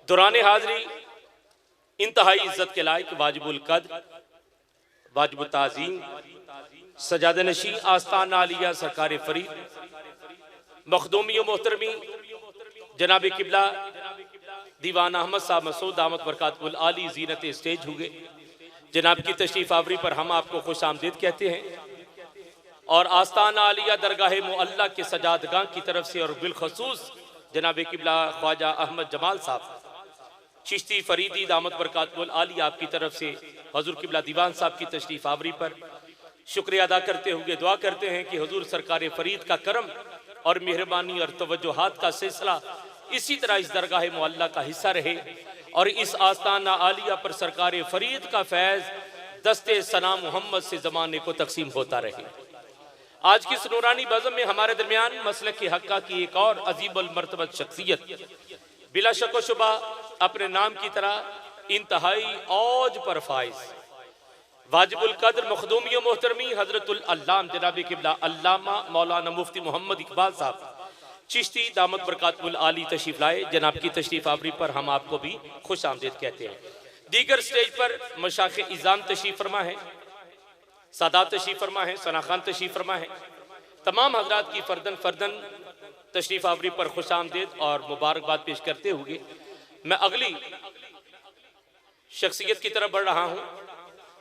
दौरान हाज़री इंतहाई इज्जत के लायक वाजिबुल कद्र वाजिबुल ताज़ीम सजाद नशी आस्तान आलिया सरकार फरीद मखदूमी मोहतरमी जनाब किबला दीवान अहमद साहब मसूद दामत बरकातुल आली जीनत स्टेज हुए। जनाब की तशरीफ आवरी पर हम आपको खुश आमदीद कहते हैं और आस्तान आलिया दरगाह मुअल्ला के सजादगां की तरफ से और बिलखसूस जनाब किबला ख्वाजा अहमद जमाल साहब चिश्ती फरीदी दामत बरकातुल आली आपकी तरफ से हजूर किबला दीवान साहब की तशरीफ आवरी पर शुक्रिया अदा करते हुए दुआ करते हैं कि हजूर सरकार फरीद का करम और मेहरबानी और तवज्जुहात का सिलसिला इसी तरह इस दरगाह मुअल्ला का हिस्सा रहे और इस आस्ताना आलिया पर सरकार फरीद का फैज़ दस्ते सना मोहम्मद से ज़माने को तकसीम होता रहे। आज की नूरानी बज़म में हमारे दरमियान मसलक की हक्का की एक और अजीबुल मर्तबत शख्सियत बिला शक व शुबा अपने नाम की तरह इंतहाई औज पर फाइज वाजिबुल कद्र मखदूमी मोहतरमी हजरतुल अल्लाम जनाब किबला अल्लामा मौलाना मुफ्ती मोहम्मद इकबाल साहब चिश्ती दामत बरकातुल आली तशरीफ लाए। जनाब की तशरीफ आवरी पर हम आपको भी खुश आमदीद कहते हैं। दीगर स्टेज पर मशाइख इज़ाम तशरीफ फरमा है, सादात तशरीफ फरमा है, सना खान तशरीफ फरमा है। तमाम हजरात की फर्दन फर्दन तशरीफ आवरी पर खुश आमदीद और मुबारकबाद पेश करते हुए मैं अगली शख्सियत की तरफ बढ़ रहा हूँ।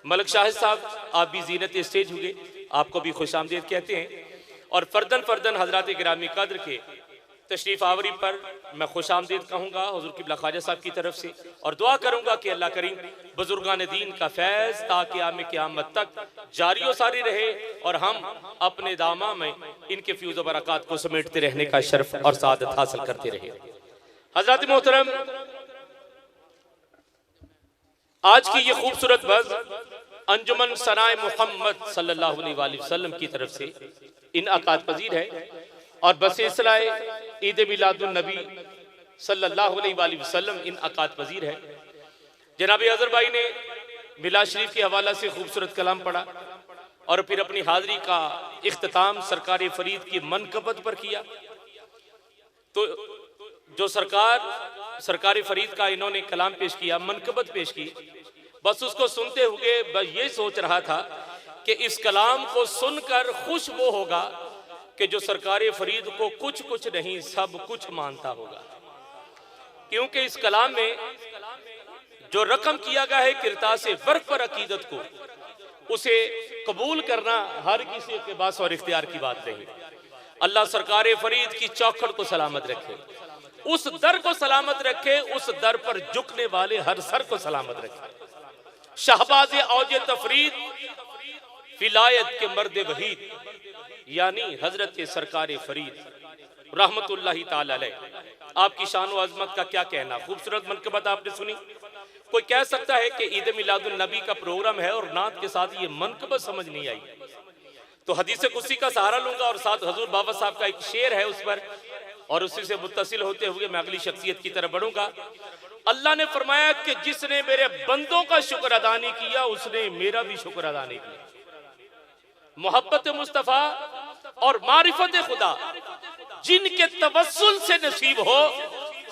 मलिक शाहिद साहब आप भी जीनत स्टेज हुए, आपको भी खुश आमदीद कहते हैं और फर्दन फर्दन हजरात गिरामी कद्र के तशरीफ आवरी पर मैं खुश आमदीद कहूँगा हुज़ूर किबला ख्वाजा साहब की तरफ से और दुआ करूँगा कि अल्लाह करीम बुजुर्गान दीन का फैज़ ताक़याम क़यामत तक जारी व सारी रहे और हम अपने दामा में इनके फ्यूज़ व बरक़ात को समेटते रहने का शर्फ और सादत हासिल करते रहे। हज़रात मोहतरम, आज की ये खूबसूरत बज़ अंजुमन सनाए मोहम्मद सल्लल्लाहु अलैहि वसल्लम की तरफ से इनअक़ाद पजीर है और बसिलसिलाए ईद मिलादुन नबी सल्लल्लाहु अलैहि वसल्लम इनअक़ाद पजीर है। जनाब अज़हर भाई ने मिलाद शरीफ के हवाला से खूबसूरत कलाम पढ़ा और फिर अपनी हाज़री का इख्तिताम सरकार फरीद की मनक़बत पर किया। तो जो सरकार फरीद का इन्होंने कलाम पेश किया, मनक़बत पेश की, बस उसको सुनते हुए बस ये सोच रहा था कि इस कलाम को सुनकर खुश वो होगा कि जो सरकार फरीद को कुछ कुछ नहीं सब कुछ मानता होगा, क्योंकि इस कलाम में जो रकम किया गया है किरतास वर्क पर अकीदत को, उसे कबूल करना हर किसी के पास और इख्तियार की बात नहीं। अल्लाह सरकार फरीद की चौखट को सलामत रखे, उस दर को सलामत रखे, उस दर पर झुकने वाले हर सर को सलामत रखे। शहबाज औज तफरीद विलायत के मर्द वहीद यानी हजरत के सरकार फरीद रहमतुल्लाहि ताला अलैह, आपकी शान व अजमत का क्या कहना। खूबसूरत मनक़बत आपने सुनी। कोई कह सकता है कि ईद मिलादुन नबी का प्रोग्राम है और नात के साथ ये मनक़बत समझ नहीं आई, तो हदीस कुदसी का सहारा लूंगा और साथ हजूर बाबा साहब का एक शेर है उस पर, और उसी से मुत्तसिल होते हुए मैं अगली शख्सियत की तरफ बढ़ूंगा। अल्लाह ने फरमाया कि जिसने मेरे बंदों का शुक्र अदा नहीं किया उसने मेरा भी शुक्र अदा नहीं किया। मोहब्बत मुस्तफ़ा और मारिफत खुदा जिनके तवस्सुल से नसीब हो,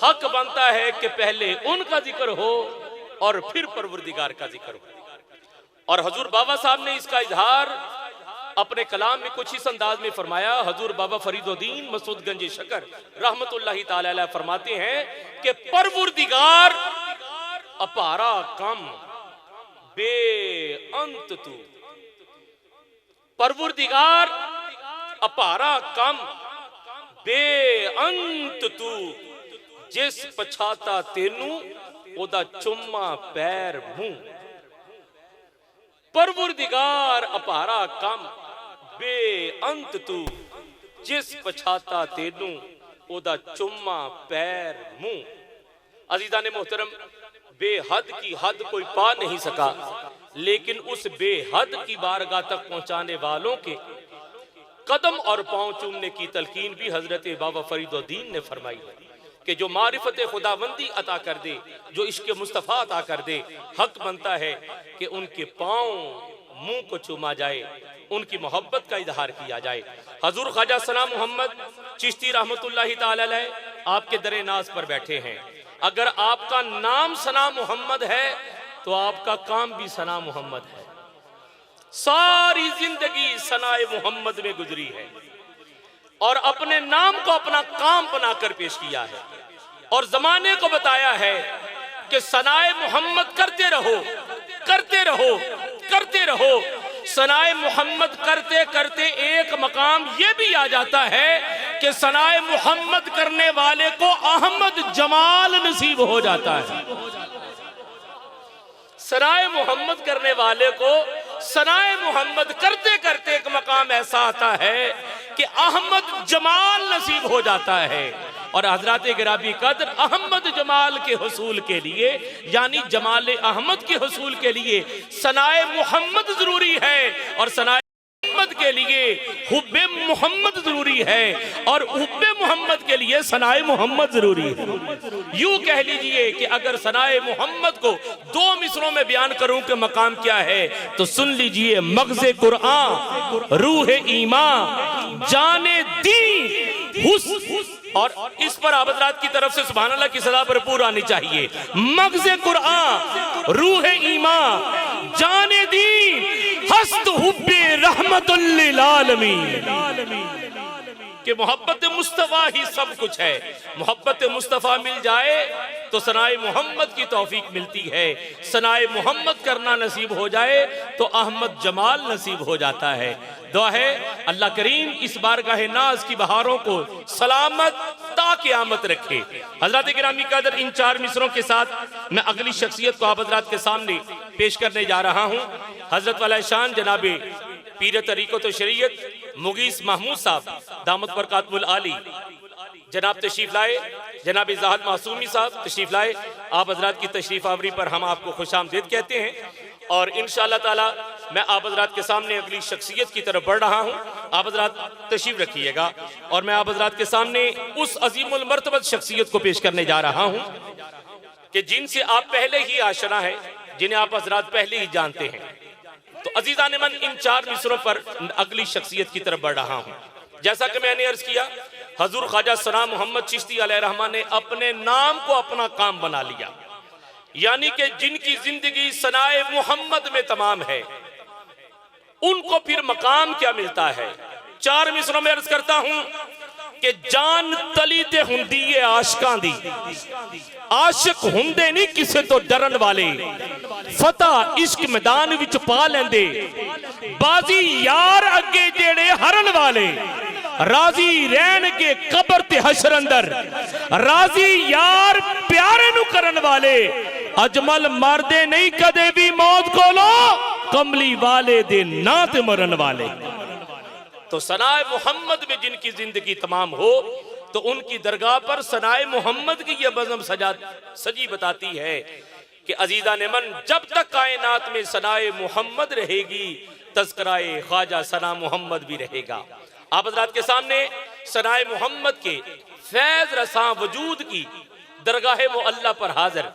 हक बनता है कि पहले उनका जिक्र हो और फिर परवरदिगार का जिक्र हो। और हजूर बाबा साहब ने इसका इजहार अपने कलाम में कुछ इस अंदाज में फरमाया। हजूर बाबा फरीदुद्दीन मसूद गंज शकर रहमतुल्लाहि ताला अलैह फरमाते हैं कि परवरदिगार अपारा कम बेअंत तू, परवरदिगार अपारा कम बेअंत तू, जिस पछाता तेनू ओदा चुम्मा पैर मुंह। परवरदिगार अपारा कम बेअंत तू, जिस पछाता तेनू ओदा चुम्मा पैर मुंह। अजीज़ान मोहतरम, बेहद की हद कोई पा नहीं सका, लेकिन उस बेहद की बारगाह तक पहुंचाने वालों के कदम और पांव चूमने की तलकीन भी हजरत बाबा फरीदुद्दीन ने फरमाई कि जो मारिफत खुदाबंदी अता कर दे, जो इश्क मुस्तफ़ा अता कर दे, हक बनता है कि उनके पांव मुंह को चूमा जाए, उनकी मोहब्बत का इजहार किया जाए। हजूर ख्वाजा सना मोहम्मद चिश्ती रहमतुल्लाहि ताला अलैह आपके दरे नाज पर बैठे हैं अगर आपका नाम सना मोहम्मद है तो आपका काम भी सना मोहम्मद है। सारी जिंदगी सनाए मोहम्मद में गुजरी है और अपने नाम को अपना काम बनाकर पेश किया है और जमाने को बताया है कि सनाए मोहम्मद करते रहो, करते रहो, करते रहो। सनाए मोहम्मद करते करते एक मकाम यह भी आ जाता है कि सनाए मोहम्मद करने वाले को अहमद जमाल नसीब हो जाता है। सनाए मोहम्मद करने वाले को सनाए मोहम्मद करते करते एक मकाम ऐसा आता है कि अहमद जमाल नसीब हो जाता है। और हजरत गिरामी कदर अहमद जमाल के हुसूल के लिए यानी जमाल अहमद के हुसूल के लिए सनाए मोहम्मद जरूरी है और सनाए मोहम्मद के लिए हुब्बे मोहम्मद जरूरी है और हुब्बे मोहम्मद के लिए सनाए मोहम्मद जरूरी है। यूं कह लीजिए कि अगर सनाए मोहम्मद को दो मिसरों में बयान करूं कि मकाम क्या है तो सुन लीजिए, मगज़े कुरान, रूह ईमान, जाने दी हुस। और इस पर आप हज़रात की तरफ से सुभान अल्लाह की सदा भरपूर आनी चाहिए। मगज़े कुरान, रूह ईमान, जाने दी हस्त हुब्बे रहमतुल लिल आलमीन कि मोहब्बत मुस्तफ़ा ही सब कुछ है। मोहब्बत मुस्तफ़ा मिल जाए तो सनाए मोहम्मद की तौफीक मिलती है। सनाए मोहम्मद करना नसीब हो जाए तो अहमद जमाल नसीब हो जाता है। दुआ है अल्लाह करीम इस बारगाह नाज की बहारों को सलामत ता क़यामत रखे। हज़रत गिरामी कदर इन चार मिसरों के साथ मैं अगली शख्सियत को आप हज़रात के सामने पेश करने जा रहा हूँ। हज़रत वाला शान जनाबे पीर तरीक़त व शरीयत मुगीस महमूद साहब दामत बरकातुल आली जनाब तशरीफ लाए। जनाब ज़ाहद मासूमी साहब तशरीफ लाए। आप हज़रात की तशरीफ आवरी पर हम आपको खुशामदीद कहते हैं और इंशाअल्लाह ताला मैं आप हज़रात के सामने अगली शख्सियत की तरफ बढ़ रहा हूँ। आप हज़रात तशरीफ रखिएगा और मैं आप हज़रात के सामने उस अजीमुल मर्तबत शख्सियत को पेश करने जा रहा हूँ कि जिनसे आप पहले ही आशना है, जिन्हें आप हज़रात पहले ही जानते हैं। तो अजीज़ान मन इन चार मिसरों पर अगली शख्सियत की तरफ बढ़ रहा हूँ। जैसा कि मैंने अर्ज किया, हजूर ख्वाजा सना मोहम्मद चिश्ती अलैहिर्रहमान ने अपने नाम को अपना काम बना लिया, यानी कि जिनकी जिंदगी सनाए मोहम्मद में तमाम है उनको फिर मकाम क्या मिलता है। चार मिसरों में अर्ज करता हूं कि जान तली ते हुंदी है आशिकां दी, आशिक हुंदे नहीं किसे तो डरन वाले, फतह इश्क मैदान विच पा लेंदे, बाजी यार अगे जेड़े हरन वाले, राजी रहन के कबर ते हशर अंदर, राजी यार प्यारे नु करन वाले, अजमल मरदे नहीं कदे भी मौत कोलो, कमली वाले दे ना ते मरन वाले। तो सनाए मोहम्मद में जिनकी जिंदगी तमाम हो तो उनकी दरगाह पर सनाए मोहम्मद की यह बज़म सजी बताती है कि अजीज़ा ने मन जब तक कायनात में सनाए मोहम्मद रहेगी तज़किराए ख्वाजा सना मोहम्मद भी रहेगा। आप हज़रात के सामने सनाए मोहम्मद के फैज़ रसां वजूद की दरगाह मुअल्ला पर हाजिर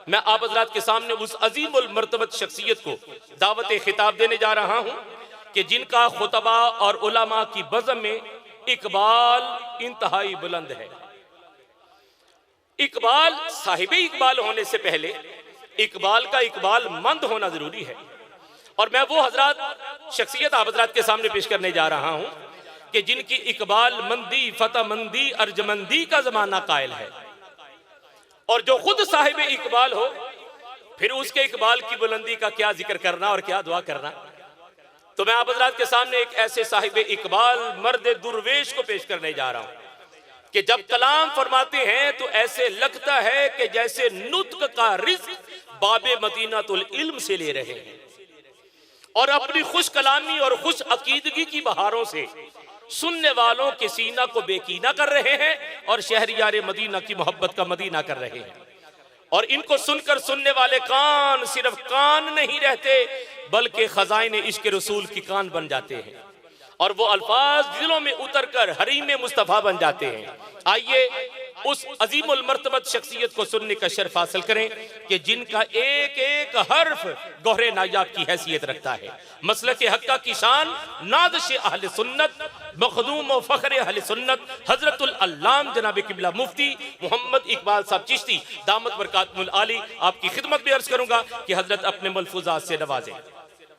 मैं आप हज़रात के सामने उस अजीमुल मर्तबत शख्सियत को दावत खिताब देने जा रहा हूँ कि जिनका खुतबा और उलमा की बज़म में इकबाल इंतहाई बुलंद है। इकबाल साहिबे इकबाल होने से पहले इकबाल का इकबाल मंद होना जरूरी है और मैं वो हजरात शख्सियत आप हजरात के सामने पेश करने जा रहा हूं कि जिनकी इकबाल मंदी, फतह मंदी, अर्जमंदी का जमाना कायल है और जो खुद साहिब इकबाल हो फिर उसके इकबाल की बुलंदी का क्या जिक्र करना और क्या दुआ करना। तो मैं आप हजरात के सामने एक ऐसे साहिब इकबाल मर्द दुर्वेश को पेश करने जा रहा हूं कि जब कलाम फरमाते हैं तो ऐसे लगता है कि जैसे नुत्क का रिज़्क बाबे मदीनातुल इल्म से ले रहे हैं और अपनी खुश कलामी और खुश अकीदगी की बहारों से सुनने वालों के सीना को बेकीना कर रहे हैं और शहरियारे मदीना की मोहब्बत का मदीना कर रहे हैं। और इनको सुनकर सुनने वाले कान सिर्फ कान नहीं रहते बल्कि खजाइने इश्क रसूल की कान बन जाते हैं और वो अल्फाज दिलों में उतर कर हरीम मुस्तफ़ा बन जाते हैं। आइए उस अजीमुल मर्तबत शख्सियत को सुनने का शर्फ हासिल करें कि जिनका एक एक हर्फ गौहरे नायाब की हैसियत रखता है। मसलक हक्का की शान नादिश अहले सुन्नत मखदूम व फ़ख्र अहले सुन्नत हजरतुल अल्लाम जनाब किबला मुफ्ती मोहम्मद इकबाल साहब चिश्ती दामत बरकातुहुल आली आपकी खिदमत में अर्ज करूंगा कि हजरत अपने मलफूजात से नवाजें।